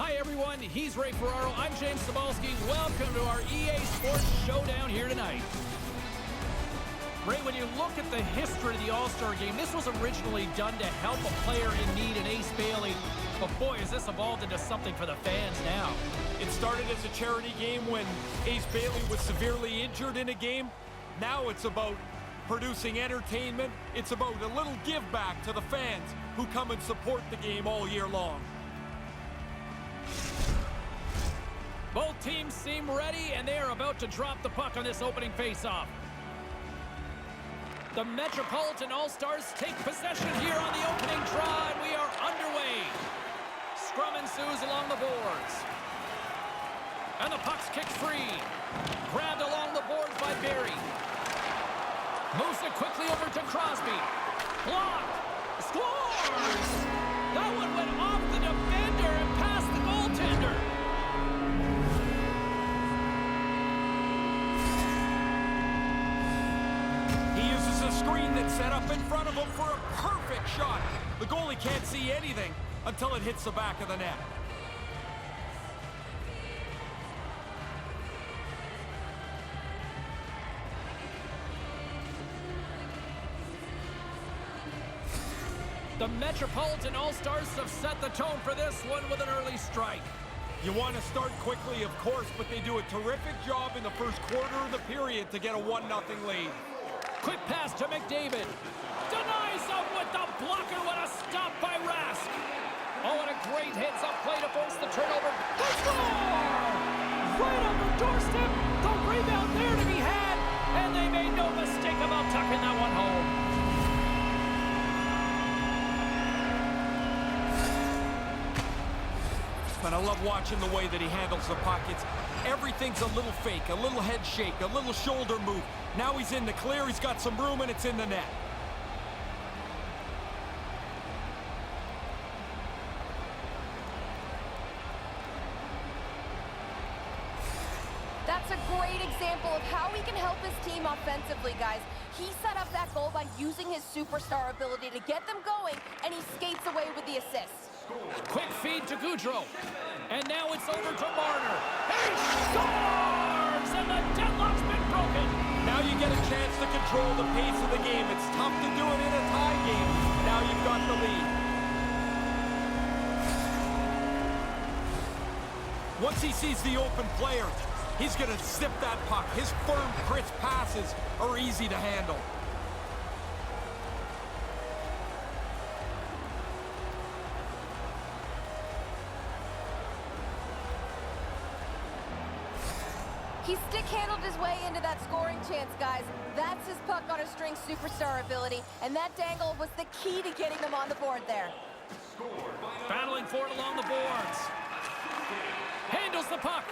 Hi, everyone. He's Ray Ferraro. I'm James Cebulski. Welcome to our EA Sports Showdown here tonight. Ray, when you look at the history of the All-Star Game, this was originally done to help a player in need, an Ace Bailey. But boy, has this evolved into something for the fans now. It started as a charity game when Ace Bailey was severely injured in a game. Now it's about producing entertainment. It's about a little give back to the fans who come and support the game all year long. Both teams seem ready, and they are about to drop the puck on this opening faceoff. The Metropolitan All-Stars take possession here on the opening draw, and we are underway. Scrum ensues along the boards. And the puck's kicked free. Grabbed along the boards by Barry. Moves it quickly over to Crosby. Blocked. Scores! That one went off the defender and past the goaltender. He uses a screen that's set up in front of him for a perfect shot. The goalie can't see anything until it hits the back of the net. The Metropolitan All-Stars have set the tone for this one with an early strike. You want to start quickly, of course, but they do a terrific job in the first quarter of the period to get a 1-0 lead. Quick pass to McDavid. Denies him with the blocker. What a stop by Rask. Oh, and a great hits-up play to force the turnover. They score! Right on the doorstep. The rebound there to be had. And they made no mistake about tucking that one home. But I love watching the way that he handles the pockets. Everything's a little fake, a little head shake, a little shoulder move. Now he's in the clear, he's got some room, and it's in the net. That's a great example of how he can help his team offensively, guys. He set up that goal by using his superstar ability to get them going, and he skates away with the assist. Quick feed to Goudreau. And now it's over to Marner. He scores! And the deadlock's been broken. Now you get a chance to control the pace of the game. It's tough to do it in a tie game. Now you've got the lead. Once he sees the open player, he's going to zip that puck. His firm, crisp passes are easy to handle. He stick-handled his way into that scoring chance, guys. That's his puck-on-a-string superstar ability, and that dangle was the key to getting them on the board there. Battling for it along the boards. Handles the puck.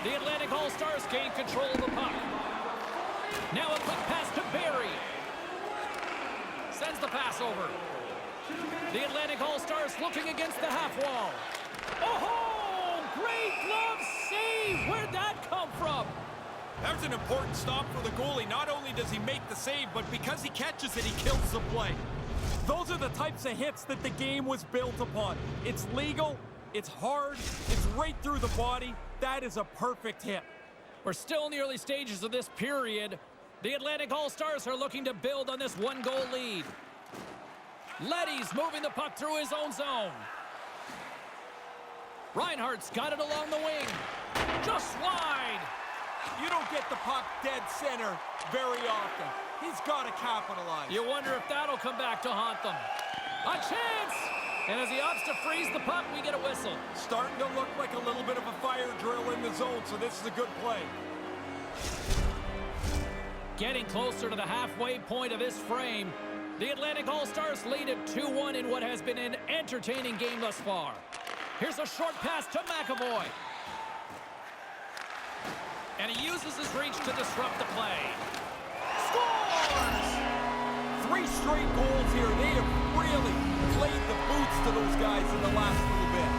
The Atlantic All-Stars gain control of the puck. Now a quick pass to Barry. Sends the pass over. The Atlantic All-Stars looking against the half wall. Oh-ho! Great glove save! Where'd that come from? That's an important stop for the goalie. Not only does he make the save, but because he catches it, he kills the play. Those are the types of hits that the game was built upon. It's legal, it's hard, it's right through the body. That is a perfect hit. We're still in the early stages of this period. The Atlantic All-Stars are looking to build on this one-goal lead. Leddy's moving the puck through his own zone. Reinhardt's got it along the wing. Just wide. You don't get the puck dead center very often. He's got to capitalize. You wonder if that'll come back to haunt them. A chance! And as he opts to freeze the puck, we get a whistle. Starting to look like a little bit of a fire drill in the zone, so this is a good play. Getting closer to the halfway point of this frame, the Atlantic All-Stars lead at 2-1 in what has been an entertaining game thus far. Here's a short pass to McAvoy. And he uses his reach to disrupt the play. Scores! 3 straight goals here. They have really played the boots to those guys in the last little bit.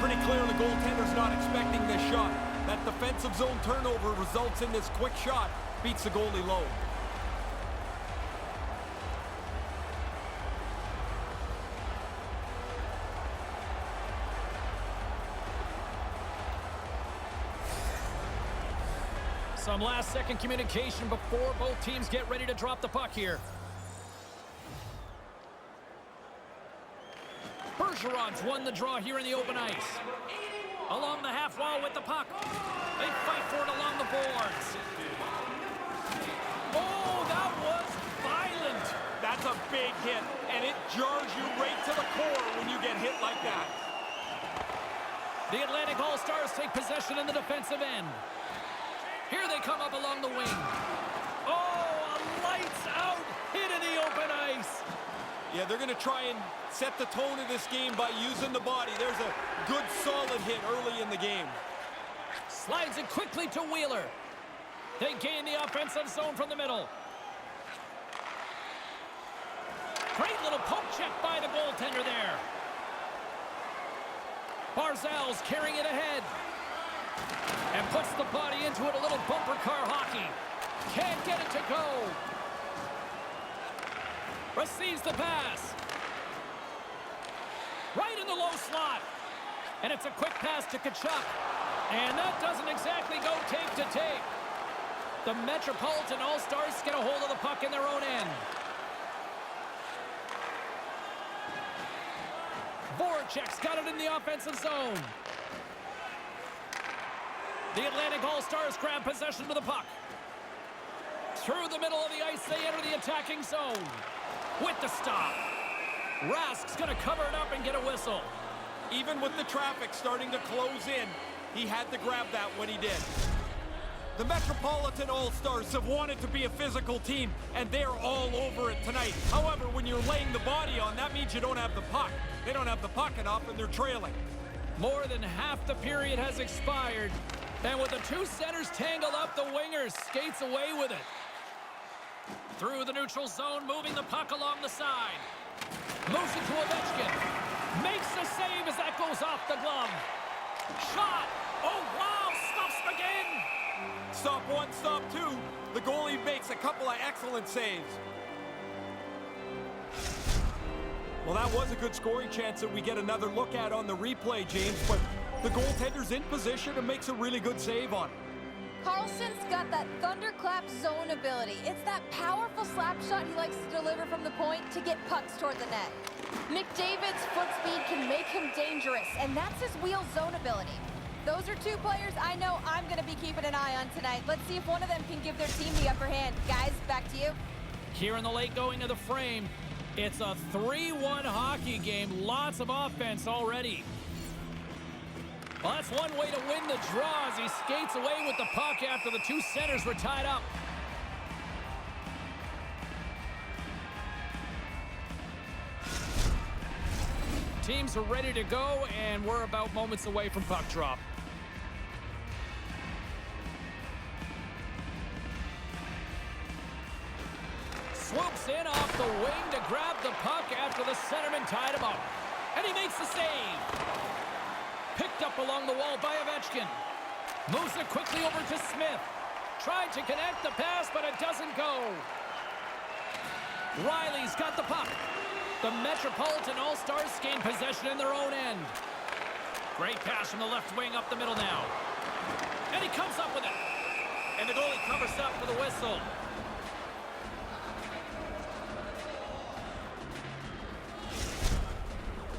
Pretty clear the goaltender's not expecting this shot. That defensive zone turnover results in this quick shot. Beats the goalie low. Some last-second communication before both teams get ready to drop the puck here. Bergeron's won the draw here in the open ice. Along the half wall with the puck. They fight for it along the boards. Oh, that was violent. That's a big hit, and it jars you right to the core when you get hit like that. The Atlantic All-Stars take possession in the defensive end. Here they come up along the wing. Oh, a lights-out hit in the open ice. Yeah, they're going to try and set the tone of this game by using the body. There's a good, solid hit early in the game. Slides it quickly to Wheeler. They gain the offensive zone from the middle. Great little poke check by the goaltender there. Barzal's carrying it ahead. And puts the body into it, a little bumper car hockey. Can't get it to go. Receives the pass. Right in the low slot. And it's a quick pass to Tkachuk. And that doesn't exactly go tape to tape. The Metropolitan All-Stars get a hold of the puck in their own end. Voracek's got it in the offensive zone. The Atlantic All-Stars grab possession of the puck. Through the middle of the ice, they enter the attacking zone. With the stop. Rask's going to cover it up and get a whistle. Even with the traffic starting to close in, he had to grab that when he did. The Metropolitan All-Stars have wanted to be a physical team, and they're all over it tonight. However, when you're laying the body on, that means you don't have the puck. They don't have the puck enough, and they're trailing. More than half the period has expired. And with the two centers tangled up, the winger skates away with it. Through the neutral zone, moving the puck along the side. Moves it to Ovechkin. Makes the save as that goes off the glove. Shot. Oh, wow. Stuffs again. Stop one, stop two. The goalie makes a couple of excellent saves. Well, that was a good scoring chance that we get another look at on the replay, James, but the goaltender's in position and makes a really good save on it. Carlson's got that thunderclap zone ability. It's that powerful slap shot he likes to deliver from the point to get pucks toward the net. McDavid's foot speed can make him dangerous, and that's his wheel zone ability. Those are two players I know I'm going to be keeping an eye on tonight. Let's see if one of them can give their team the upper hand. Guys, back to you. Here in the late going of the frame, it's a 3-1 hockey game. Lots of offense already. Well, that's one way to win the draw as he skates away with the puck after the two centers were tied up. Teams are ready to go, and we're about moments away from puck drop. Swoops in off the wing to grab the puck after the centerman tied him up. And he makes the save. Picked up along the wall by Ovechkin. Moves it quickly over to Smith. Tried to connect the pass, but it doesn't go. Riley's got the puck. The Metropolitan All-Stars gain possession in their own end. Great pass from the left wing up the middle now. And he comes up with it. And the goalie covers up for the whistle.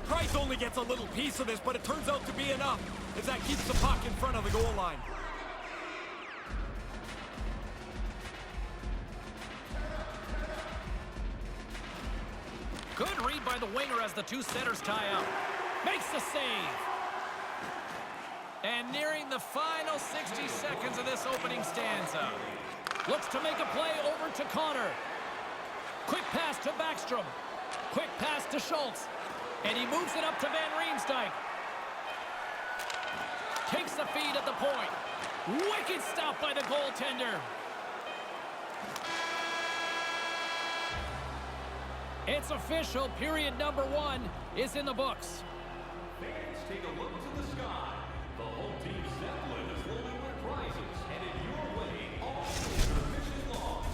Price only gets a little piece of this, but it turns out to be enough as that keeps the puck in front of the goal line. Good read by the winger as the two centers tie up. Makes the save. And nearing the final 60 seconds of this opening stanza. Looks to make a play over to Connor. Quick pass to Backstrom. Quick pass to Schultz. And he moves it up to Van Riemsdyk. Takes the feed at the point. Wicked stop by the goaltender. It's official. Period number 1 is in the books. Fans, take a look to the sky. The home team Zeppelin is loaded with prizes headed your way all intermission long.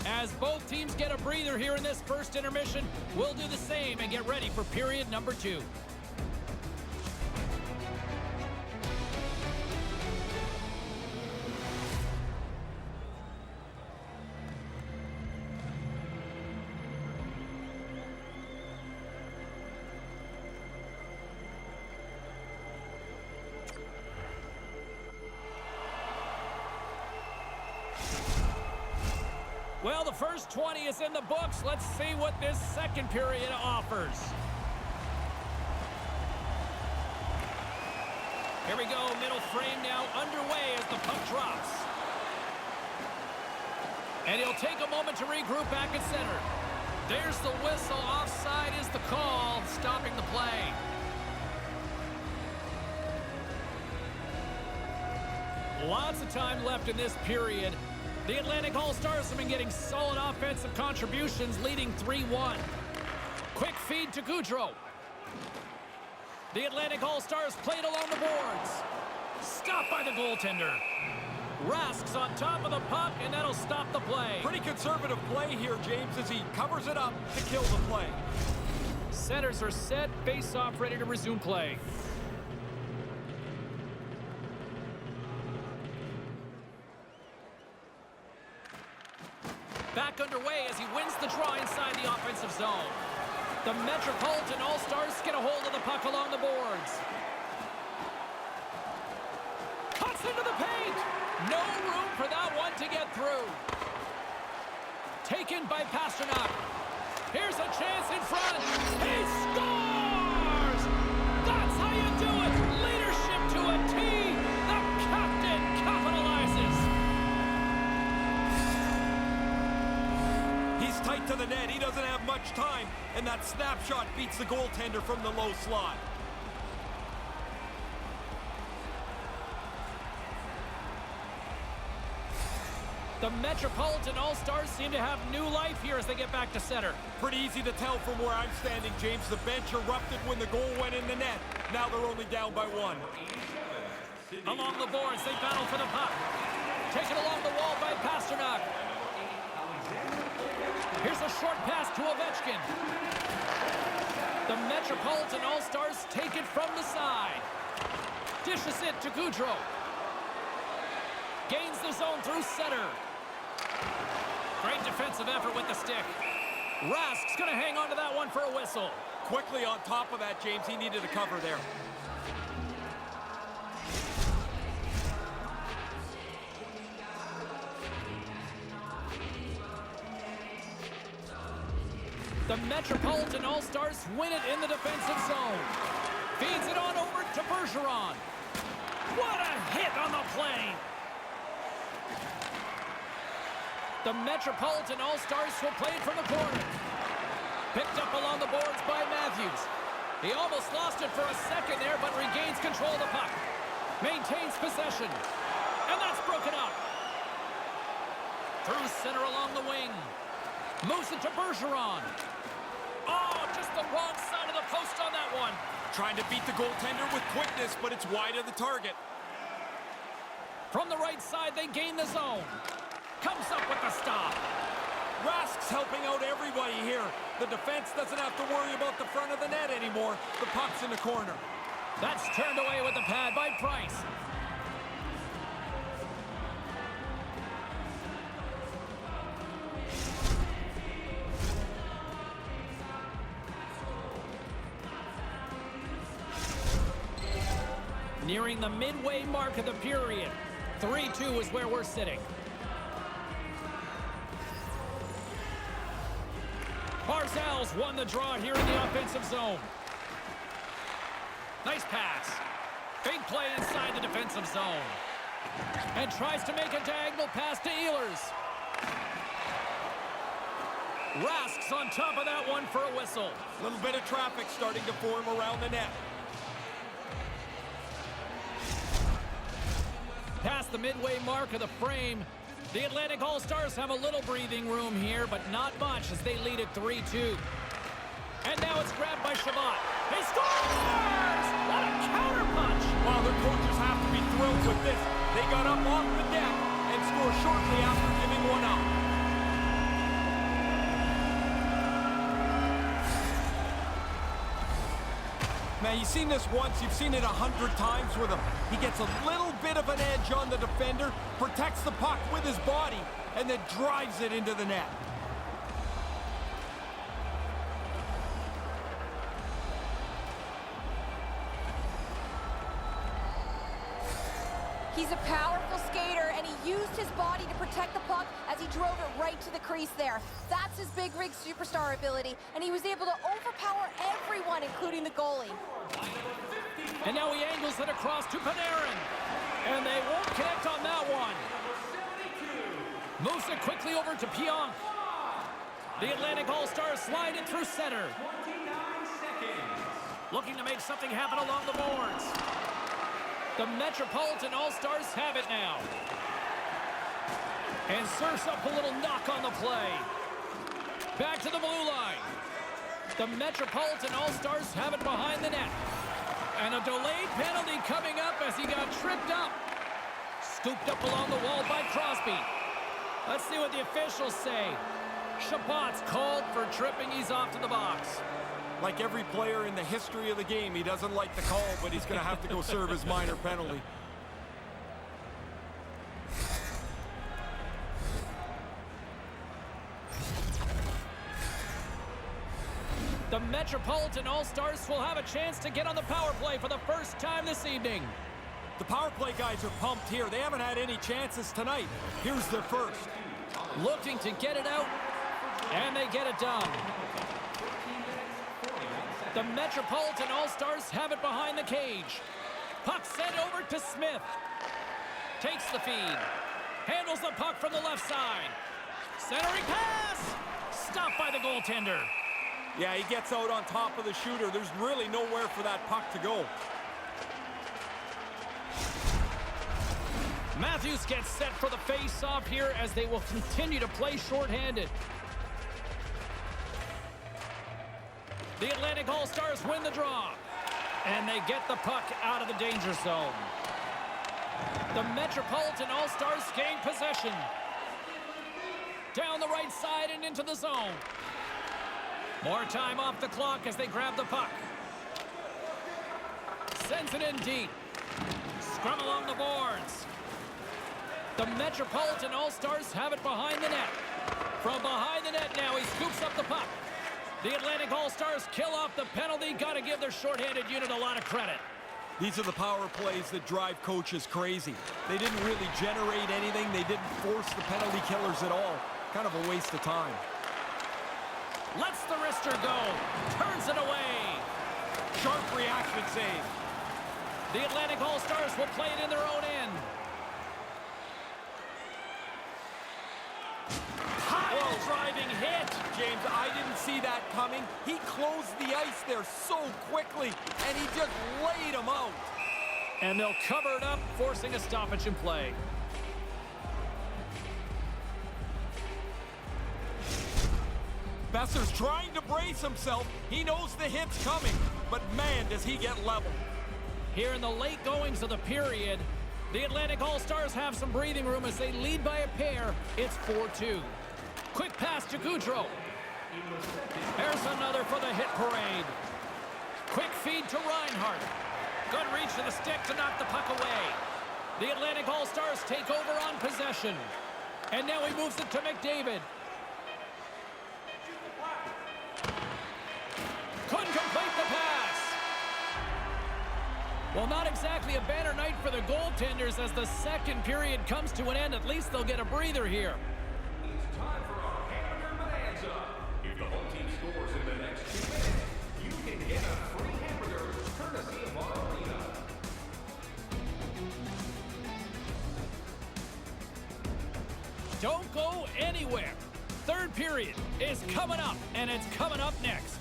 As Both teams get a breather here in this first intermission. We'll do the same and get ready for period number 2. Well, the first 20 is in the books. Let's see what this second period offers. Here we go, middle frame now underway as the puck drops. And he'll take a moment to regroup back at center. There's the whistle. Offside is the call, stopping the play. Lots of time left in this period. The Atlantic All-Stars have been getting solid offensive contributions, leading 3-1. Quick feed to Gaudreau. The Atlantic All-Stars played along the boards. Stopped by the goaltender. Rask's on top of the puck, and that'll stop the play. Pretty conservative play here, James, as he covers it up to kill the play. Centers are set, face-off ready to resume play. Back underway as he wins the draw inside the offensive zone. The Metropolitan All-Stars get a hold of the puck along the boards. Cuts into the paint. No room for that one to get through. Taken by Pasternak. Here's a chance in front. He scores! That's how you do it. Leadership to a T. The captain capitalizes. He's tight to the net. He doesn't have much time, and that snapshot beats the goaltender from the low slot. The Metropolitan All-Stars seem to have new life here as they get back to center. Pretty easy to tell from where I'm standing, James. The bench erupted when the goal went in the net. Now they're only down by 1. Along the boards, they battle for the puck. Taken along the wall by Pasternak. Here's a short pass to Ovechkin. The Metropolitan All-Stars take it from the side. Dishes it to Gaudreau. Gains the zone through center. Great defensive effort with the stick. Rask's going to hang on to that one for a whistle. Quickly on top of that, James. He needed a cover there. The Metropolitan All-Stars win it in the defensive zone. Feeds it on over to Bergeron. What a hit on the play! The Metropolitan All-Stars will play it from the corner. Picked up along the boards by Matthews. He almost lost it for a second there, but regains control of the puck. Maintains possession. And that's broken up. Through center along the wing. Moves it to Bergeron. Oh, just the wrong side of the post on that one. Trying to beat the goaltender with quickness, but it's wide of the target. From the right side, they gain the zone. Comes up with the stop. Rask's helping out everybody here. The defense doesn't have to worry about the front of the net anymore. The puck's in the corner. That's turned away with the pad by Price. Nearing the midway mark of the period. 3-2 is where we're sitting. Barzal's won the draw here in the offensive zone. Nice pass. Big play inside the defensive zone. And tries to make a diagonal pass to Ehlers. Rask's on top of that one for a whistle. A little bit of traffic starting to form around the net. Past the midway mark of the frame. The Atlantic All-Stars have a little breathing room here, but not much as they lead at 3-2. And now it's grabbed by Shabbat. He scores! What a counterpunch! Wow, their coaches have to be thrilled with this. They got up off the deck and scored shortly after giving one up. Man, you've seen this once, you've seen it 100 times with him. He gets a little bit of an edge on the defender, protects the puck with his body, and then drives it into the net. He's a powerful skater, and he used his body to protect the puck as he drove it right to the crease there. That's his big rig superstar ability, and he was able to overpower everyone, including the goalie. And now he angles it across to Panarin. And they won't connect on that one. Moves it quickly over to Pionk. The Atlantic All-Stars slide it through center. 29 seconds. Looking to make something happen along the boards. The Metropolitan All-Stars have it now. And serves up a little knock on the play. Back to the blue line. The Metropolitan All-Stars have it behind the net. And a delayed penalty coming up as he got tripped up. Scooped up along the wall by Crosby. Let's see what the officials say. Chabot's called for tripping. He's off to the box. Like every player in the history of the game, he doesn't like the call, but he's going to have to go serve his minor penalty. The Metropolitan All-Stars will have a chance to get on the power play for the first time this evening. The power play guys are pumped here. They haven't had any chances tonight. Here's their first. Looking to get it out, and they get it done. The Metropolitan All-Stars have it behind the cage. Puck sent over to Smith. Takes the feed. Handles the puck from the left side. Centering pass! Stopped by the goaltender. Yeah, he gets out on top of the shooter. There's really nowhere for that puck to go. Matthews gets set for the face-off here as they will continue to play shorthanded. The Atlantic All-Stars win the draw. And they get the puck out of the danger zone. The Metropolitan All-Stars gain possession. Down the right side and into the zone. More time off the clock as they grab the puck. Sends it in deep. Scrum along the boards. The Metropolitan All-Stars have it behind the net. From behind the net now, he scoops up the puck. The Atlantic All-Stars kill off the penalty. Got to give their shorthanded unit a lot of credit. These are the power plays that drive coaches crazy. They didn't really generate anything. They didn't force the penalty killers at all. Kind of a waste of time. Lets the wrister go. Turns it away. Sharp reaction save. The Atlantic All-Stars will play it in their own end. Pile driving hit. James, I didn't see that coming. He closed the ice there so quickly, and he just laid him out. And they'll cover it up, forcing a stoppage in play. Besser's trying to brace himself. He knows the hit's coming, but man, does he get leveled. Here in the late goings of the period, the Atlantic All-Stars have some breathing room as they lead by a pair. It's 4-2. Quick pass to Goudreau. There's another for the hit parade. Quick feed to Reinhart. Good reach to the stick to knock the puck away. The Atlantic All-Stars take over on possession. And now he moves it to McDavid. Couldn't complete the pass. Well, not exactly a banner night for the goaltenders as the second period comes to an end. At least they'll get a breather here. It's time for our hamburger bonanza. If the home team scores in the next 2 minutes, you can get a free hamburger courtesy of our arena. Don't go anywhere. Third period is coming up, and it's coming up next.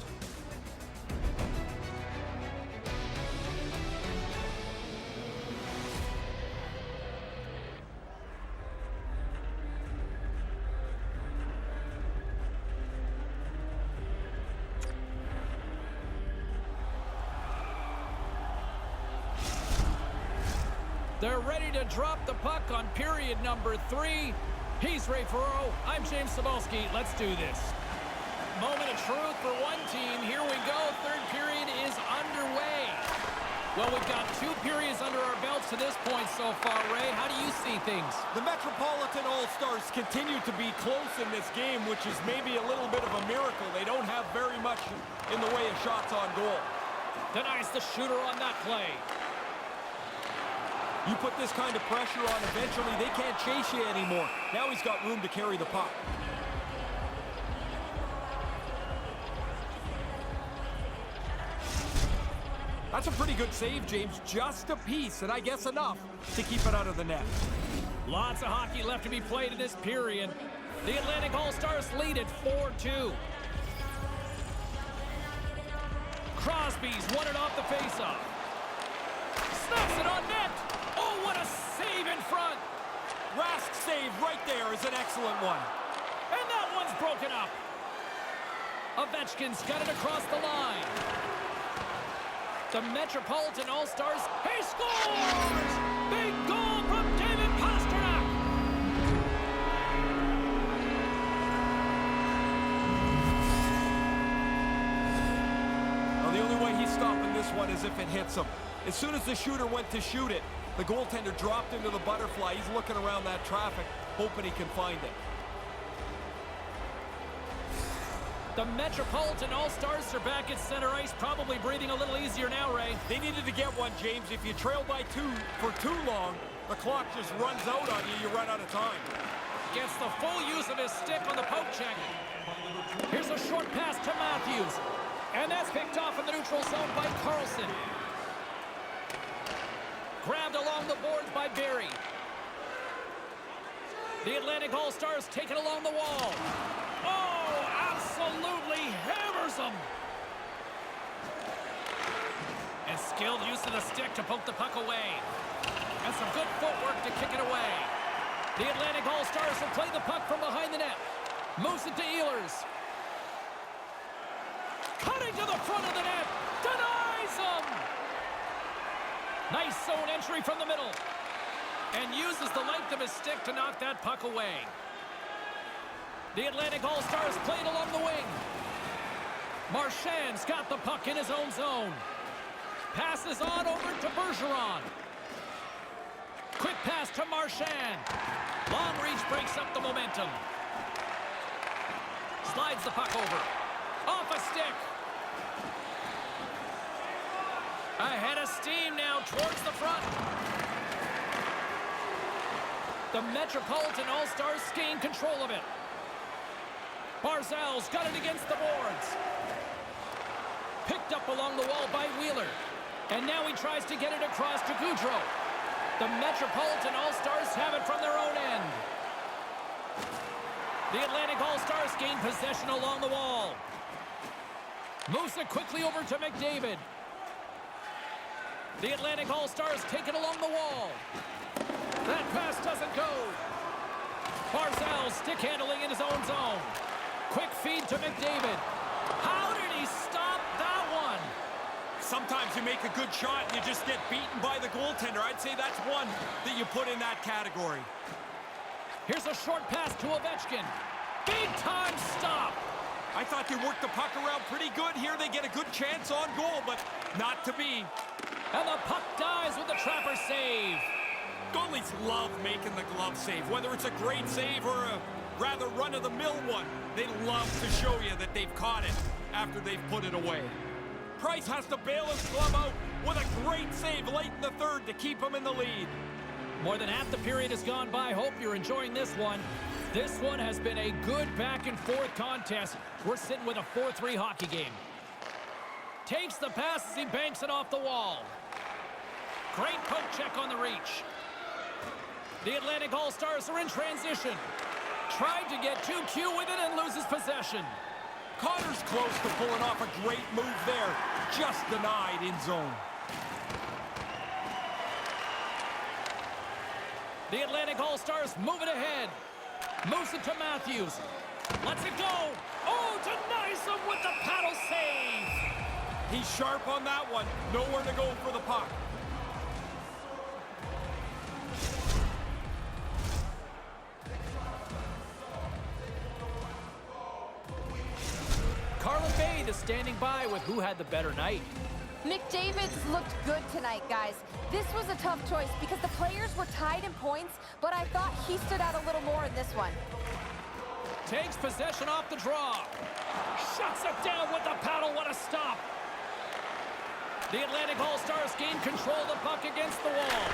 They're ready to drop the puck on period number 3. He's Ray Ferraro. I'm James Cebulski. Let's do this. Moment of truth for one team. Here we go. Third period is underway. Well, we've got 2 periods under our belts to this point so far, Ray. How do you see things? The Metropolitan All-Stars continue to be close in this game, which is maybe a little bit of a miracle. They don't have very much in the way of shots on goal. Denies the shooter on that play. You put this kind of pressure on, eventually they can't chase you anymore. Now he's got room to carry the puck. That's a pretty good save, James. Just a piece, and I guess enough to keep it out of the net. Lots of hockey left to be played in this period. The Atlantic All-Stars lead at 4-2. Crosby's won it off the faceoff. Snaps it on net. Oh, what a save in front. Rask's save right there is an excellent one. And that one's broken up. Ovechkin's got it across the line. The Metropolitan All-Stars, he scores! Big goal from David Pastrnak! Well, the only way he's stopping this one is if it hits him. As soon as the shooter went to shoot it, the goaltender dropped into the butterfly. He's looking around that traffic, hoping he can find it. The Metropolitan All-Stars are back at center ice, probably breathing a little easier now, Ray. They needed to get one, James. If you trail by 2 for too long, the clock just runs out on you. You run out of time. Gets the full use of his stick on the poke check. Here's a short pass to Matthews. And that's picked off in the neutral zone by Carlson. Grabbed along the boards by Barry. The Atlantic All-Stars take it along the wall. Oh, absolutely hammers them. And skilled use of the stick to poke the puck away. And some good footwork to kick it away. The Atlantic All-Stars will play the puck from behind the net. Moves it to Ehlers. Cutting to the front of the net. Denies him. Nice zone entry from the middle. And uses the length of his stick to knock that puck away. The Atlantic All-Stars played along the wing. Marchand's got the puck in his own zone. Passes on over to Bergeron. Quick pass to Marchand. Long reach breaks up the momentum. Slides the puck over. Off a stick. Ahead of steam now towards the front. The Metropolitan All-Stars gain control of it. Barzal's got it against the boards. Picked up along the wall by Wheeler. And now he tries to get it across to Goudreau. The Metropolitan All-Stars have it from their own end. The Atlantic All-Stars gain possession along the wall. Moves it quickly over to McDavid. The Atlantic All-Stars take it along the wall. That pass doesn't go. Barzal stick handling in his own zone. Quick feed to McDavid. How did he stop that one? Sometimes you make a good shot and you just get beaten by the goaltender. I'd say that's one that you put in that category. Here's a short pass to Ovechkin. Big time stop. I thought they worked the puck around pretty good here. They get a good chance on goal, but not to be. And the puck dies with the trapper save. Goalies love making the glove save, whether it's a great save or a rather run-of-the-mill one. They love to show you that they've caught it after they've put it away. Price has to bail his glove out with a great save late in the third to keep him in the lead. More than half the period has gone by. Hope you're enjoying this one. This one has been a good back-and-forth contest. We're sitting with a 4-3 hockey game. Takes the pass as he banks it off the wall. Great poke check on the reach. The Atlantic All-Stars are in transition. Tried to get 2Q with it and loses possession. Connor's close to pulling off a great move there. Just denied in zone. The Atlantic All-Stars move it ahead. Moves it to Matthews. Lets it go. Oh, denies him with the paddle save. He's sharp on that one. Nowhere to go for the puck. Carlin Bay is standing by with who had the better night. McDavid's looked good tonight, guys. This was a tough choice because the players were tied in points, but I thought he stood out a little more in this one. Takes possession off the draw. Shuts it down with the paddle. What a stop. The Atlantic All-Stars gain control of the puck against the wall.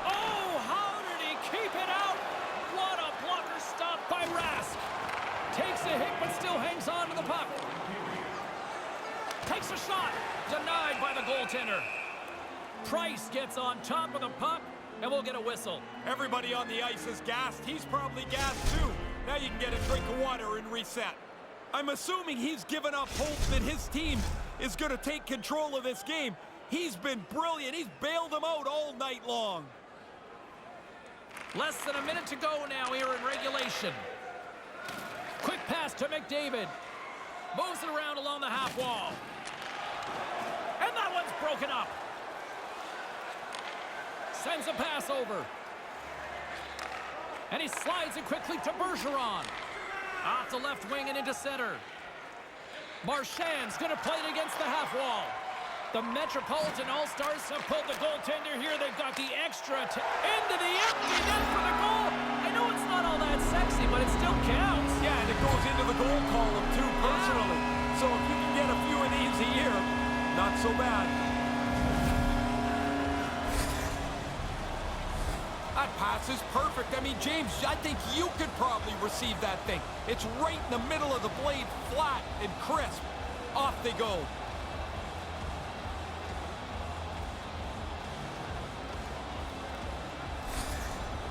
Oh, how did he keep it out? What a blocker stop by Rask. Takes a hit, but still hangs on to the puck. Takes a shot. Denied by the goaltender. Price gets on top of the puck, and we'll get a whistle. Everybody on the ice is gassed. He's probably gassed too. Now you can get a drink of water and reset. I'm assuming he's given up hope that his team is going to take control of this game. He's been brilliant. He's bailed them out all night long. Less than a minute to go now here in regulation. Quick pass to McDavid. Moves it around along the half wall. And that one's broken up. Sends a pass over. And he slides it quickly to Bergeron. Off the left wing and into center. Marchand's going to play it against the half wall. The Metropolitan All-Stars have pulled the goaltender here. They've got the extra into the empty net for the goal. I know it's not all that sexy, but it still counts. Yeah, and it goes into the goal column too, personally. So if you can get a few of these a year, not so bad. That pass is perfect. I mean, James, I think you could probably receive that thing. It's right in the middle of the blade, flat and crisp. Off they go.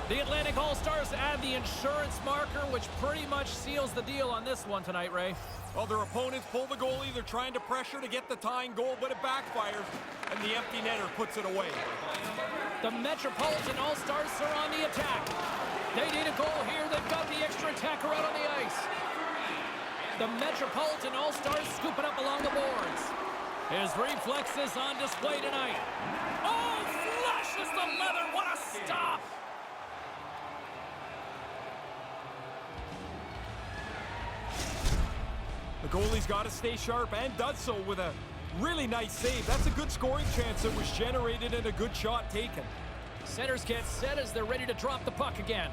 The Atlantic All-Stars add the insurance marker, which pretty much seals the deal on this one tonight, Ray. Well, their opponents pull the goalie. They're trying to pressure to get the tying goal, but it backfires, and the empty netter puts it away. The Metropolitan All-Stars are on the attack. They need a goal here. They've got the extra attacker out on the ice. The Metropolitan All-Stars scoop it up along the boards. His reflexes on display tonight. Oh, flushes the leather. What a stop! The goalie's got to stay sharp and does so with a really nice save. That's a good scoring chance that was generated and a good shot taken. Centers get set as they're ready to drop the puck again.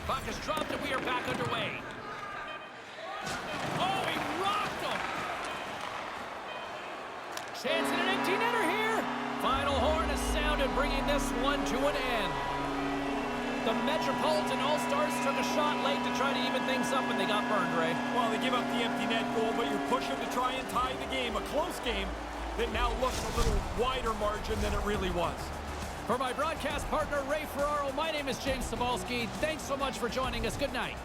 Puck is dropped and we are back underway. Oh, he rocked him! Chance in an empty netter here. Final horn is sounded, bringing this one to an end. The Metropolitan All-Stars took a shot late to try to even things up, and they got burned, Ray. Well, they give up the empty net goal, but you're pushing to try and tie the game. A close game that now looks a little wider margin than it really was. For my broadcast partner, Ray Ferraro, my name is James Cybulski. Thanks so much for joining us. Good night.